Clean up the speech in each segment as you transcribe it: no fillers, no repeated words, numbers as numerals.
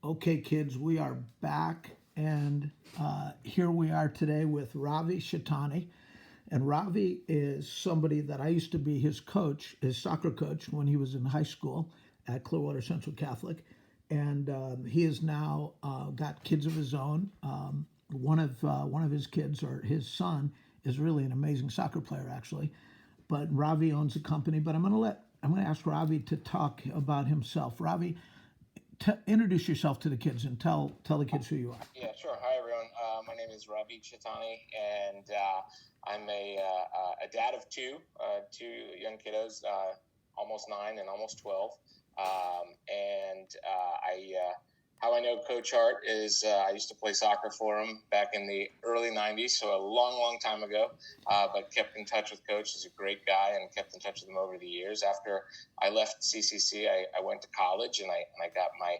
Okay, kids, we are back, and here we are today with Ravi Chatani. And Ravi is somebody that I used to be his coach, his soccer coach, when he was in high school at Clearwater Central Catholic. And he has now got kids of his own. One of his kids, or his son, is really an amazing soccer player, actually. But Ravi owns a company. But I'm going to ask Ravi to talk about himself. Ravi, introduce yourself to the kids and tell the kids who you are. Yeah, sure. Hi, everyone. My name is Ravi Chatani, and I'm a dad of two young kiddos, almost 9 and almost 12. How I know Coach Harte is I used to play soccer for him back in the early 90s, so a long, long time ago, but kept in touch with Coach. He's a great guy and kept in touch with him over the years. After I left CCC, I went to college and I got my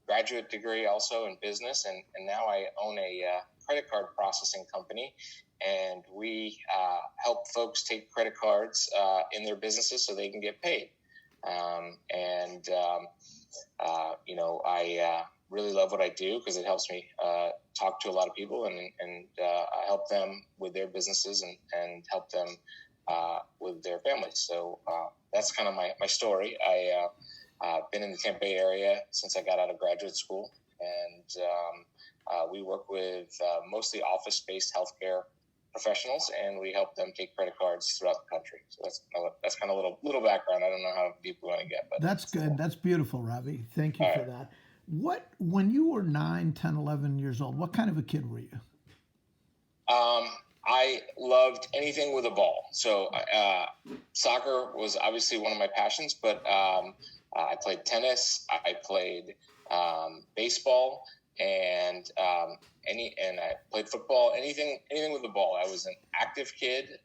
graduate degree also in business, and now I own a credit card processing company, and we help folks take credit cards in their businesses so they can get paid. I really love what I do because it helps me talk to a lot of people and help them with their businesses and help them with their families. So that's kind of my story. I've been in the Tampa Bay area since I got out of graduate school, and we work with mostly office-based healthcare professionals, and we help them take credit cards throughout the country. So that's kind of a little background. I don't know how deep we want to get, but that's good. That's beautiful, Ravi. Thank you for that. When you were 9, 10, 11 years old, what kind of a kid were you? I loved anything with a ball. So soccer was obviously one of my passions, but I played tennis, I played baseball, and I played football. Anything with the ball. I was an active kid.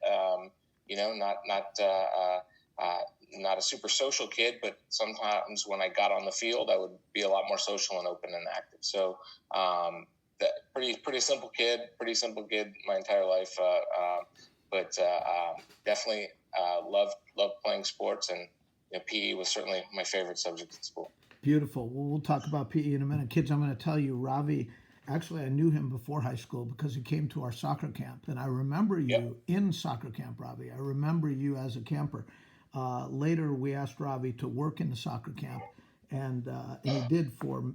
Not a super social kid, but sometimes when I got on the field, I would be a lot more social and open and active. So pretty simple kid my entire life, but definitely loved playing sports, and PE was certainly my favorite subject in school. Beautiful. Well, we'll talk about PE in a minute. Kids, I'm going to tell you, Ravi, actually, I knew him before high school because he came to our soccer camp. And I remember you in soccer camp, Ravi. I remember you as a camper. Later, we asked Ravi to work in the soccer camp, and he did for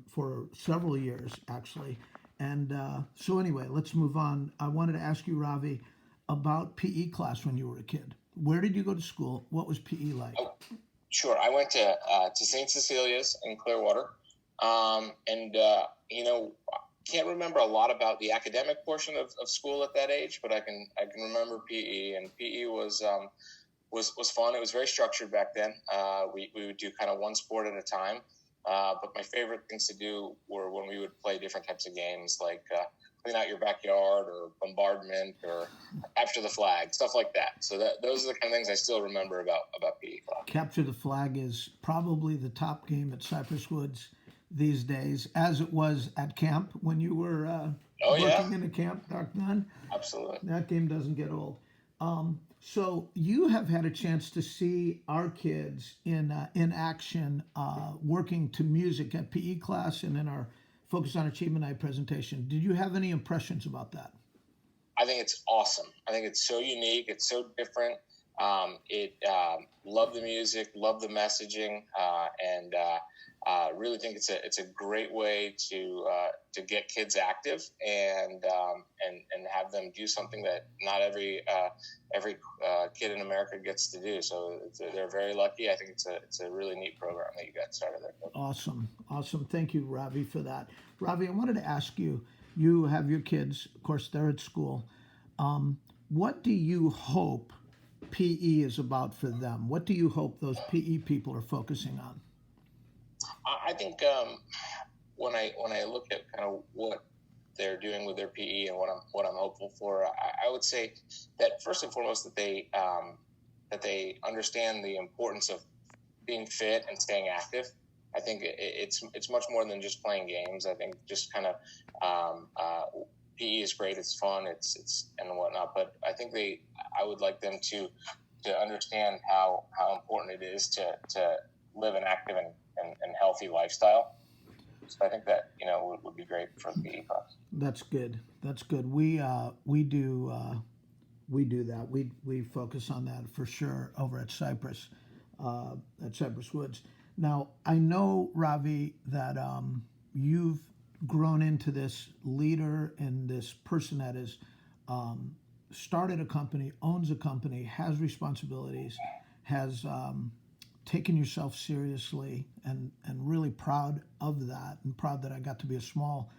several years, actually. And so anyway, let's move on. I wanted to ask you, Ravi, about PE class when you were a kid. Where did you go to school? What was PE like? Oh, sure. I went to St. Cecilia's in Clearwater, can't remember a lot about the academic portion of school at that age, but I can remember PE, and PE was fun. It was very structured back then. We would do kind of one sport at a time. But my favorite things to do were when we would play different types of games, like clean out your backyard or bombardment or capture the flag, stuff like that. So those are the kind of things I still remember about PE class. Capture the flag is probably the top game at Cypress Woods these days, as it was at camp when you were working in a camp back then. Absolutely. That game doesn't get old. So you have had a chance to see our kids in action, working to music at PE class and in our Focus on Achievement Night presentation. Did you have any impressions about that? I think it's awesome. I think it's so unique. It's so different. Love the music, love the messaging, and really think it's a great way to get kids active and have them do something that not every kid in America gets to do. So they're very lucky. I think it's a really neat program that you got started there. Awesome. Thank you, Ravi, for that. Ravi, I wanted to ask you. You have your kids, of course, they're at school. What do you hope PE is about for them? What do you hope those PE people are focusing on? I think when I look at kind of what they're doing with their PE and what I'm hopeful for, I would say that first and foremost that they understand the importance of being fit and staying active. I think it's much more than just playing games. I think just kind of PE is great, it's fun, it's and whatnot. But I think I would like them to understand how important it is to live an active and healthy lifestyle. So I think that, would be great for the PE class. That's good. That's good. We do that. We focus on that for sure over at Cypress Woods. Now I know, Ravi, that you've grown into this leader and this person that is started a company, owns a company, has responsibilities, has taken yourself seriously, and really proud of that, and proud that I got to be a small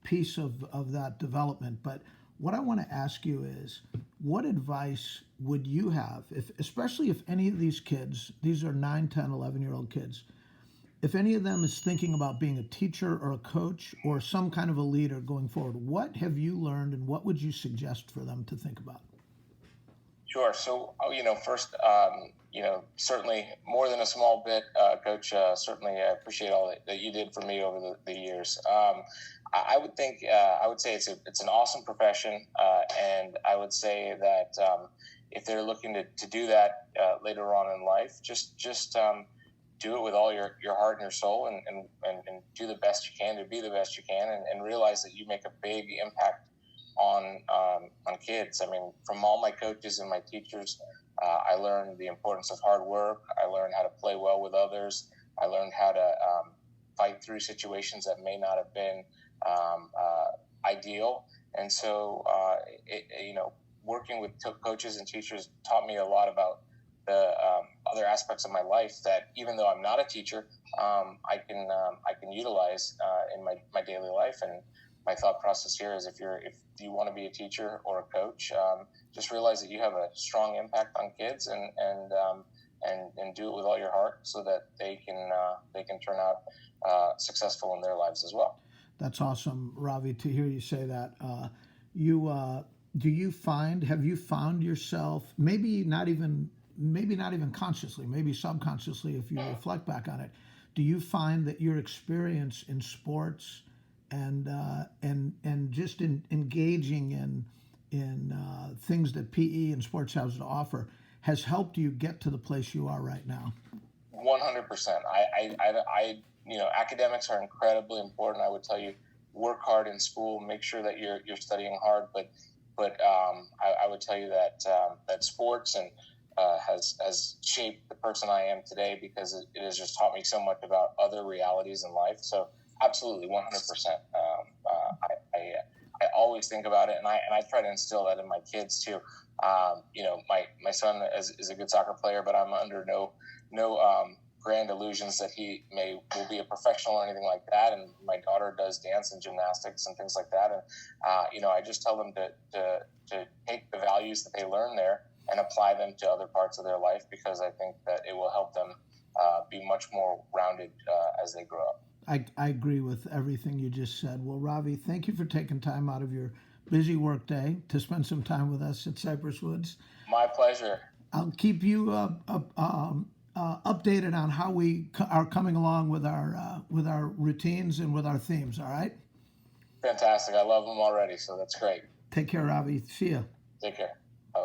piece of that development. But what I want to ask you is, what advice would you have, especially if any of these kids, these are 9, 10, 11-year-old kids, if any of them is thinking about being a teacher or a coach or some kind of a leader going forward, what have you learned and what would you suggest for them to think about? Sure. So, first, certainly more than a small bit, Coach. Certainly, I appreciate all that you did for me over the years. I would say it's an awesome profession, and I would say that if they're looking to do that later on in life, just do it with all your heart and your soul, and do the best you can to be the best you can, and realize that you make a big impact on kids. I mean, from all my coaches and my teachers, I learned the importance of hard work. I learned how to play well with others. I learned how to fight through situations that may not have been ideal. And so, working with coaches and teachers taught me a lot about the other aspects of my life that, even though I'm not a teacher, I can utilize in my daily life. And my thought process here is, if you want to be a teacher or a coach, just realize that you have a strong impact on kids, and do it with all your heart, so that they can turn out successful in their lives as well. That's awesome, Ravi, to hear you say that. Have you found yourself, maybe not even consciously, maybe subconsciously, if you reflect back on it, do you find that your experience in sports and just in engaging in things that PE and sports has to offer has helped you get to the place you are right now? 100%. Academics are incredibly important. I would tell you, work hard in school, make sure that you're studying hard. But I would tell you that sports and has shaped the person I am today, because it has just taught me so much about other realities in life. So absolutely, 100%. I always think about it, and I try to instill that in my kids too. My son is a good soccer player, but I'm under no grand illusions that he will be a professional or anything like that. And my daughter does dance and gymnastics and things like that. And I just tell them to take the values that they learn there and apply them to other parts of their life, because I think that it will help them be much more rounded as they grow up. I agree with everything you just said. Well, Ravi, thank you for taking time out of your busy work day to spend some time with us at Cypress Woods. My pleasure. I'll keep you updated on how we are coming along with our routines and with our themes. All right. Fantastic. I love them already, so that's great. Take care, Ravi. See ya. Take care.